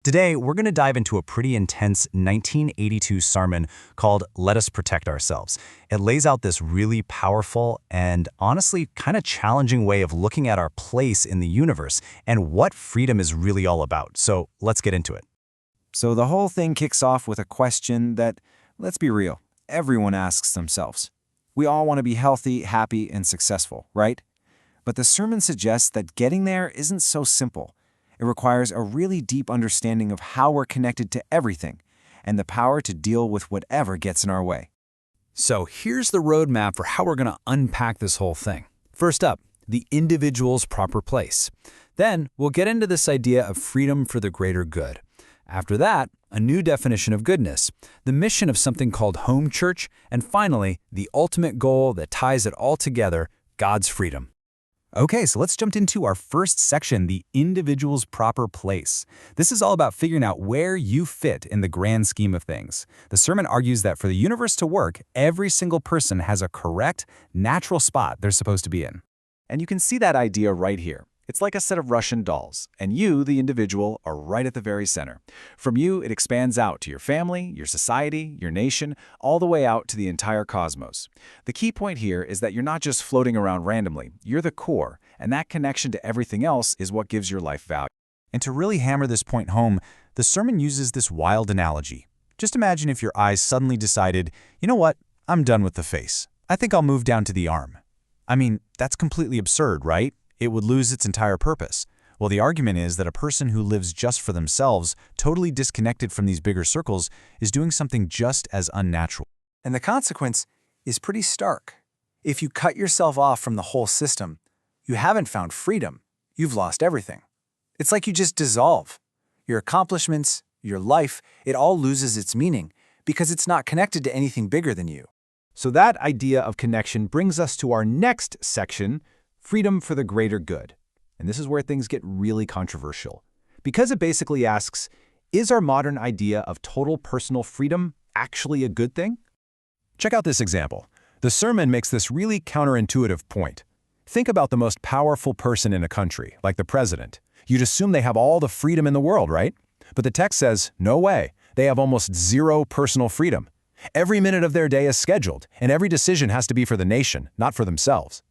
Today, we're going to dive into a pretty intense 1982 sermon called Let Us Protect Ourselves. It lays out this really powerful and honestly kind of challenging way of looking at our place in the universe and what freedom is really all about. So let's get into it. So the whole thing kicks off with a question that, let's be real, everyone asks themselves. We all want to be healthy, happy, and successful, right? But the sermon suggests that getting there isn't so simple. It requires a really deep understanding of how we're connected to everything and the power to deal with whatever gets in our way. So here's the roadmap for how we're going to unpack this whole thing. First up, the individual's proper place. Then we'll get into this idea of freedom for the greater good. After that, a new definition of goodness, the mission of something called home church, and finally, the ultimate goal that ties it all together, God's freedom. Okay, so let's jump into our first section, the individual's proper place. This is all about figuring out where you fit in the grand scheme of things. The sermon argues that for the universe to work, every single person has a correct, natural spot they're supposed to be in. And you can see that idea right here. It's like a set of Russian dolls, and you, the individual, are right at the very center. From you, it expands out to your family, your society, your nation, all the way out to the entire cosmos. The key point here is that you're not just floating around randomly, you're the core, and that connection to everything else is what gives your life value. And to really hammer this point home, the sermon uses this wild analogy. Just imagine if your eyes suddenly decided, you know what, I'm done with the face. I think I'll move down to the arm. I mean, that's completely absurd, right? It would lose its entire purpose. Well, the argument is that a person who lives just for themselves, totally disconnected from these bigger circles, is doing something just as unnatural. And the consequence is pretty stark. If you cut yourself off from the whole system, you haven't found freedom. You've lost everything. It's like you just dissolve. Your accomplishments, your life, it all loses its meaning because it's not connected to anything bigger than you. So that idea of connection brings us to our next section, freedom for the greater good. And this is where things get really controversial. Because it basically asks, is our modern idea of total personal freedom actually a good thing? Check out this example. The sermon makes this really counterintuitive point. Think about the most powerful person in a country, like the president. You'd assume they have all the freedom in the world, right? But the text says, no way. They have almost zero personal freedom. Every minute of their day is scheduled, and every decision has to be for the nation, not for themselves.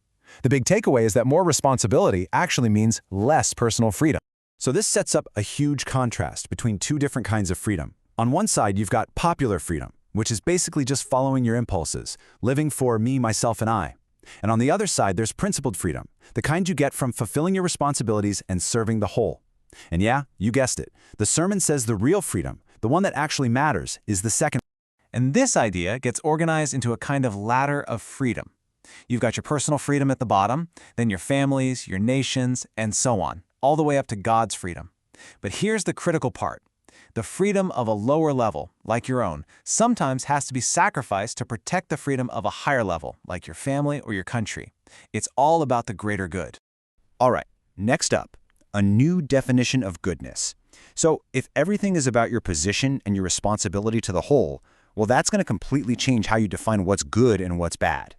The big takeaway is that more responsibility actually means less personal freedom. So this sets up a huge contrast between two different kinds of freedom. On one side, you've got popular freedom, which is basically just following your impulses, living for me, myself, and I. And on the other side, there's principled freedom, the kind you get from fulfilling your responsibilities and serving the whole. And yeah, you guessed it. The sermon says the real freedom, the one that actually matters, is the second. And this idea gets organized into a kind of ladder of freedom. You've got your personal freedom at the bottom, then your families, your nations, and so on, all the way up to God's freedom. But here's the critical part. The freedom of a lower level, like your own, sometimes has to be sacrificed to protect the freedom of a higher level, like your family or your country. It's all about the greater good. All right, next up, a new definition of goodness. So if everything is about your position and your responsibility to the whole, well, that's going to completely change how you define what's good and what's bad.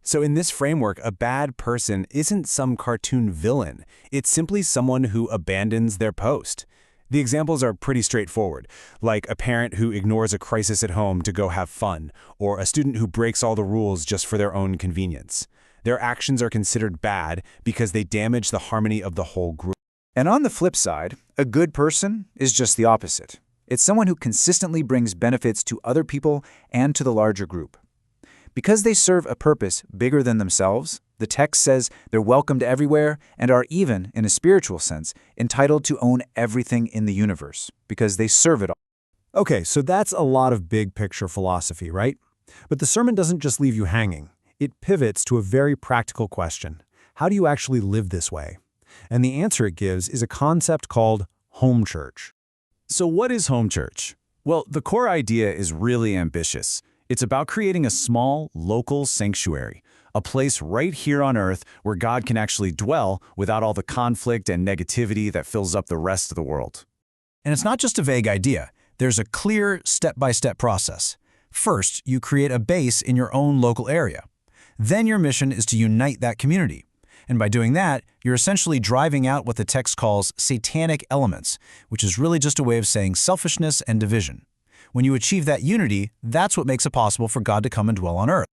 So in this framework, a bad person isn't some cartoon villain. It's simply someone who abandons their post. The examples are pretty straightforward, like a parent who ignores a crisis at home to go have fun, or a student who breaks all the rules just for their own convenience. Their actions are considered bad because they damage the harmony of the whole group. And on the flip side, a good person is just the opposite. It's someone who consistently brings benefits to other people and to the larger group. Because they serve a purpose bigger than themselves, the text says they're welcomed everywhere and are even, in a spiritual sense, entitled to own everything in the universe, because they serve it all. Okay, so that's a lot of big picture philosophy, right? But the sermon doesn't just leave you hanging. It pivots to a very practical question. How do you actually live this way? And the answer it gives is a concept called home church. So what is home church? Well, the core idea is really ambitious. It's about creating a small, local sanctuary, a place right here on earth where God can actually dwell without all the conflict and negativity that fills up the rest of the world. And it's not just a vague idea. There's a clear step-by-step process. First, you create a base in your own local area. Then your mission is to unite that community. And by doing that, you're essentially driving out what the text calls satanic elements, which is really just a way of saying selfishness and division. When you achieve that unity, that's what makes it possible for God to come and dwell on earth.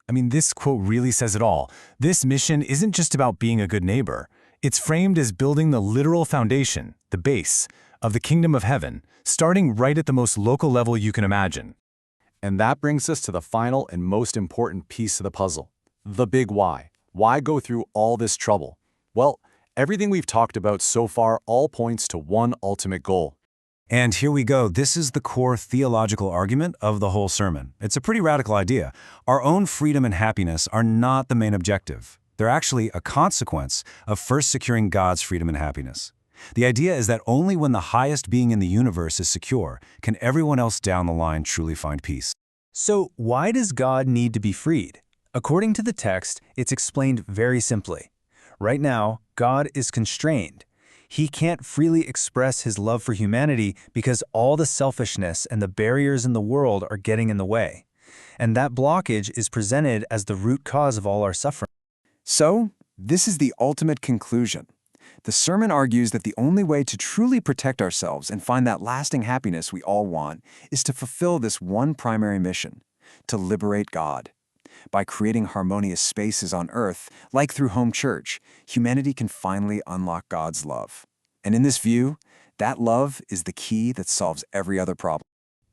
I mean, this quote really says it all. This mission isn't just about being a good neighbor. It's framed as building the literal foundation, the base, of the kingdom of heaven, starting right at the most local level you can imagine. And that brings us to the final and most important piece of the puzzle, the big why. Why go through all this trouble? Well, everything we've talked about so far all points to one ultimate goal. And here we go. This is the core theological argument of the whole sermon. It's a pretty radical idea. Our own freedom and happiness are not the main objective. They're actually a consequence of first securing God's freedom and happiness. The idea is that only when the highest being in the universe is secure can everyone else down the line truly find peace. So why does God need to be freed? According to the text, it's explained very simply. Right now, God is constrained. He can't freely express his love for humanity because all the selfishness and the barriers in the world are getting in the way. And that blockage is presented as the root cause of all our suffering. So, this is the ultimate conclusion. The sermon argues that the only way to truly protect ourselves and find that lasting happiness we all want is to fulfill this one primary mission, to liberate God. By creating harmonious spaces on earth, like through home church, humanity can finally unlock God's love. And in this view, that love is the key that solves every other problem.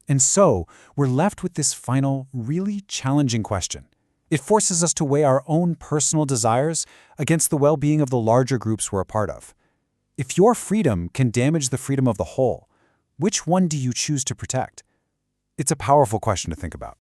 And so, we're left with this final, really challenging question. It forces us to weigh our own personal desires against the well-being of the larger groups we're a part of. If your freedom can damage the freedom of the whole, which one do you choose to protect? It's a powerful question to think about.